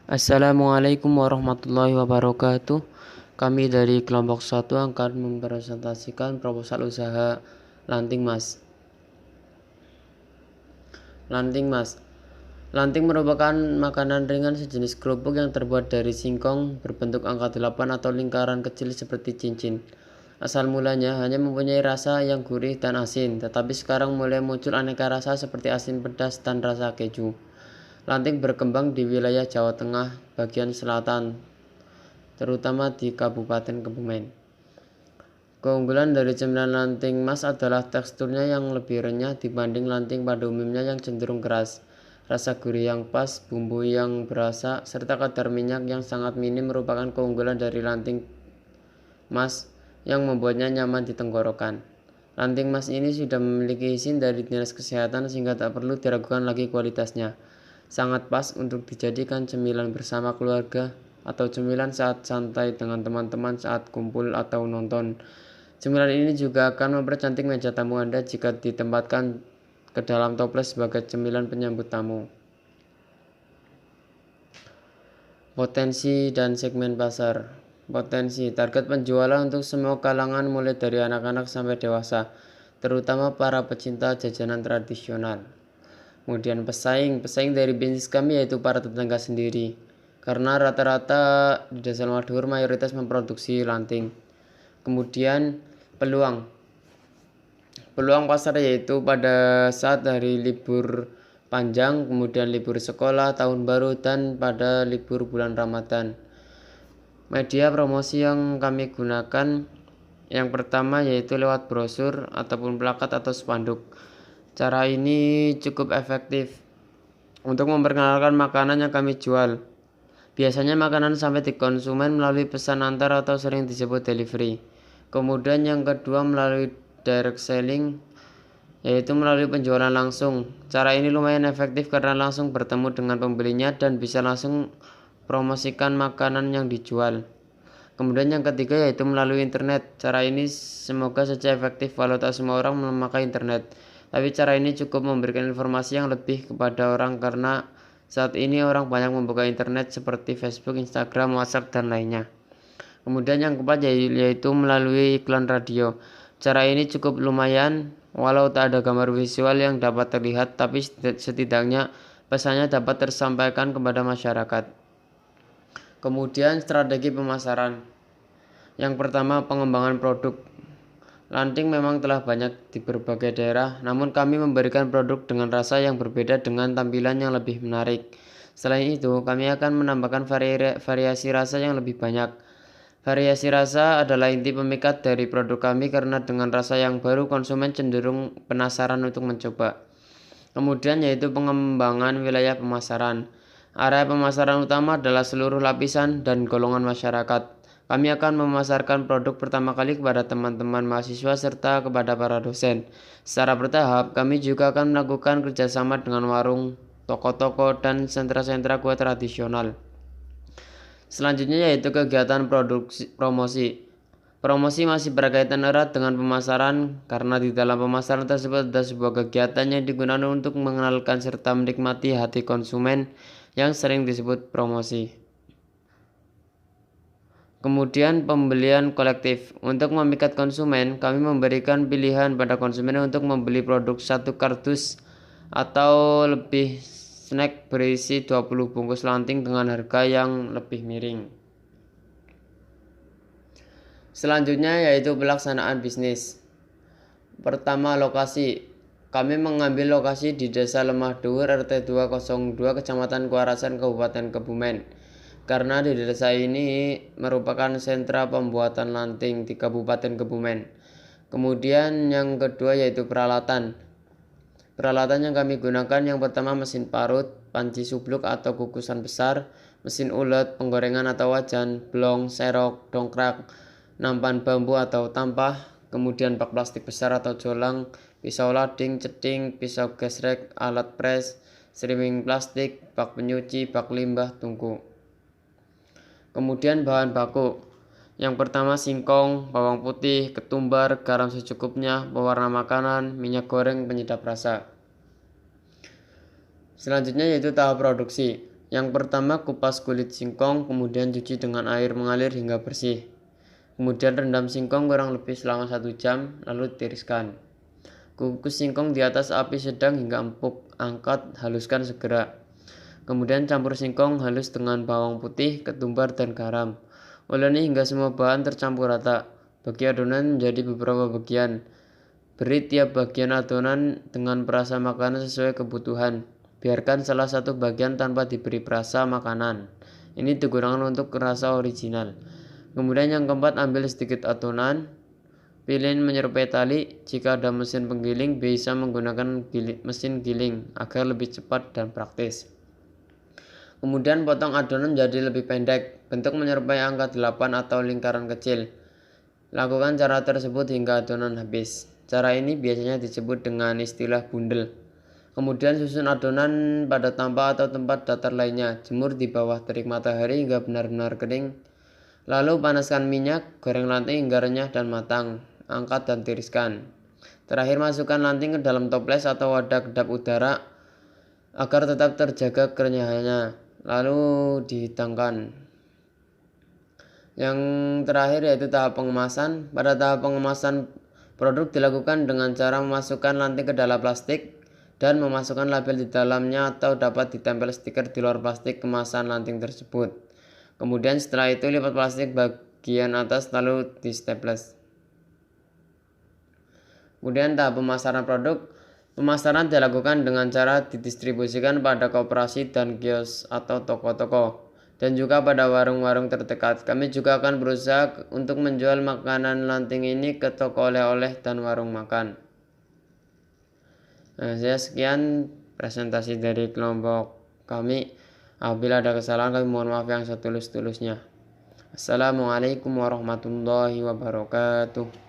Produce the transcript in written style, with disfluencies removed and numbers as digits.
Assalamualaikum warahmatullahi wabarakatuh. Kami dari kelompok 1 akan mempresentasikan proposal usaha Lanting Mas. Lanting Mas. Lanting merupakan makanan ringan sejenis kerupuk yang terbuat dari singkong berbentuk angka 8 atau lingkaran kecil seperti cincin. Asal mulanya hanya mempunyai rasa yang gurih dan asin, tetapi sekarang mulai muncul aneka rasa seperti asin pedas dan rasa keju. Lanting berkembang di wilayah Jawa Tengah bagian selatan, terutama di Kabupaten Kebumen. Keunggulan dari cemilan Lanting Mas adalah teksturnya yang lebih renyah dibanding lanting pada umumnya yang cenderung keras. Rasa gurih yang pas, bumbu yang berasa, serta kadar minyak yang sangat minim merupakan keunggulan dari Lanting Mas yang membuatnya nyaman di tenggorokan. Lanting Mas ini sudah memiliki izin dari Dinas Kesehatan sehingga tak perlu diragukan lagi kualitasnya. Sangat pas untuk dijadikan cemilan bersama keluarga atau cemilan saat santai dengan teman-teman saat kumpul atau nonton. Cemilan ini juga akan mempercantik meja tamu Anda jika ditempatkan ke dalam toples sebagai cemilan penyambut tamu. Potensi dan segmen pasar. Potensi target penjualan untuk semua kalangan mulai dari anak-anak sampai dewasa, terutama para pecinta jajanan tradisional. Kemudian pesaing dari bisnis kami yaitu para tetangga sendiri, karena rata-rata di Desa Madhur mayoritas memproduksi lanting. Kemudian peluang pasar yaitu pada saat hari libur panjang, kemudian libur sekolah, tahun baru, dan pada libur bulan Ramadan. Media promosi yang kami gunakan yang pertama yaitu lewat brosur ataupun plakat atau spanduk. Cara ini cukup efektif untuk memperkenalkan makanan yang kami jual. Biasanya makanan sampai di konsumen melalui pesan antar atau sering disebut delivery. Kemudian yang kedua melalui direct selling, yaitu melalui penjualan langsung. Cara ini lumayan efektif karena langsung bertemu dengan pembelinya dan bisa langsung promosikan makanan yang dijual. Kemudian yang ketiga yaitu melalui internet. Cara ini semoga saja efektif walau tak semua orang memakai internet. Tapi cara ini cukup memberikan informasi yang lebih kepada orang karena saat ini orang banyak membuka internet seperti Facebook, Instagram, WhatsApp, dan lainnya. Kemudian yang keempat yaitu melalui iklan radio. Cara ini cukup lumayan walau tak ada gambar visual yang dapat terlihat, tapi setidaknya pesannya dapat tersampaikan kepada masyarakat. Kemudian strategi pemasaran. Yang pertama, pengembangan produk. Lanting memang telah banyak di berbagai daerah, namun kami memberikan produk dengan rasa yang berbeda dengan tampilan yang lebih menarik. Selain itu, kami akan menambahkan variasi rasa yang lebih banyak. Variasi rasa adalah inti pemikat dari produk kami karena dengan rasa yang baru konsumen cenderung penasaran untuk mencoba. Kemudian yaitu pengembangan wilayah pemasaran. Area pemasaran utama adalah seluruh lapisan dan golongan masyarakat. Kami akan memasarkan produk pertama kali kepada teman-teman mahasiswa serta kepada para dosen. Secara bertahap, kami juga akan melakukan kerjasama dengan warung, toko-toko, dan sentra-sentra kue tradisional. Selanjutnya yaitu kegiatan promosi. Promosi masih berkaitan erat dengan pemasaran karena di dalam pemasaran tersebut ada sebuah kegiatan yang digunakan untuk mengenalkan serta menikmati hati konsumen yang sering disebut promosi. Kemudian pembelian kolektif. Untuk memikat konsumen, kami memberikan pilihan pada konsumen untuk membeli produk satu kardus atau lebih snack berisi 20 bungkus lanting dengan harga yang lebih miring. Selanjutnya yaitu pelaksanaan bisnis. Pertama, lokasi. Kami mengambil lokasi di Desa Lemah Dhuwur RT 202 Kecamatan Kuarasan Kabupaten Kebumen. Karena di desa ini merupakan sentra pembuatan lanting di Kabupaten Kebumen. Kemudian yang kedua yaitu peralatan. Peralatan yang kami gunakan yang pertama mesin parut, panci subluk atau kukusan besar, mesin ulet, penggorengan atau wajan, blong, serok, dongkrak, nampan bambu atau tampah, kemudian bak plastik besar atau jolang, pisau lading, ceting, pisau gesrek, alat pres, srimming plastik, bak penyuci, bak limbah, tungku. Kemudian bahan baku. Yang pertama singkong, bawang putih, ketumbar, garam secukupnya, pewarna makanan, minyak goreng, penyedap rasa. Selanjutnya yaitu tahap produksi. Yang pertama, kupas kulit singkong, kemudian cuci dengan air mengalir hingga bersih. Kemudian rendam singkong kurang lebih selama 1 jam, lalu tiriskan. Kukus singkong di atas api sedang hingga empuk, angkat, haluskan segera. Kemudian campur singkong halus dengan bawang putih, ketumbar, dan garam. Uleni hingga semua bahan tercampur rata. Bagi adonan menjadi beberapa bagian. Beri tiap bagian adonan dengan perasa makanan sesuai kebutuhan. Biarkan salah satu bagian tanpa diberi perasa makanan. Ini digunakan untuk rasa original. Kemudian yang keempat, ambil sedikit adonan. Pilih menyerupai tali. Jika ada mesin penggiling, bisa menggunakan mesin giling agar lebih cepat dan praktis. Kemudian potong adonan menjadi lebih pendek, bentuk menyerupai angka 8 atau lingkaran kecil. Lakukan cara tersebut hingga adonan habis. Cara ini biasanya disebut dengan istilah bundel. Kemudian susun adonan pada tampah atau tempat datar lainnya. Jemur di bawah terik matahari hingga benar-benar kering. Lalu panaskan minyak, goreng lanting hingga renyah dan matang. Angkat dan tiriskan. Terakhir masukkan lanting ke dalam toples atau wadah kedap udara agar tetap terjaga kerenyahannya. Lalu dihidangkan. Yang terakhir yaitu tahap pengemasan. Pada tahap pengemasan, produk dilakukan dengan cara memasukkan lanting ke dalam plastik dan memasukkan label di dalamnya atau dapat ditempel stiker di luar plastik kemasan lanting tersebut. Kemudian setelah itu lipat plastik bagian atas lalu di-staples. Kemudian tahap pemasaran produk. Pemasaran dilakukan dengan cara didistribusikan pada koperasi dan kios atau toko-toko, dan juga pada warung-warung terdekat. Kami juga akan berusaha untuk menjual makanan lanting ini ke toko oleh-oleh dan warung makan. Saya sekian presentasi dari kelompok kami. Apabila ada kesalahan kami mohon maaf yang setulus-tulusnya. Assalamualaikum warahmatullahi wabarakatuh.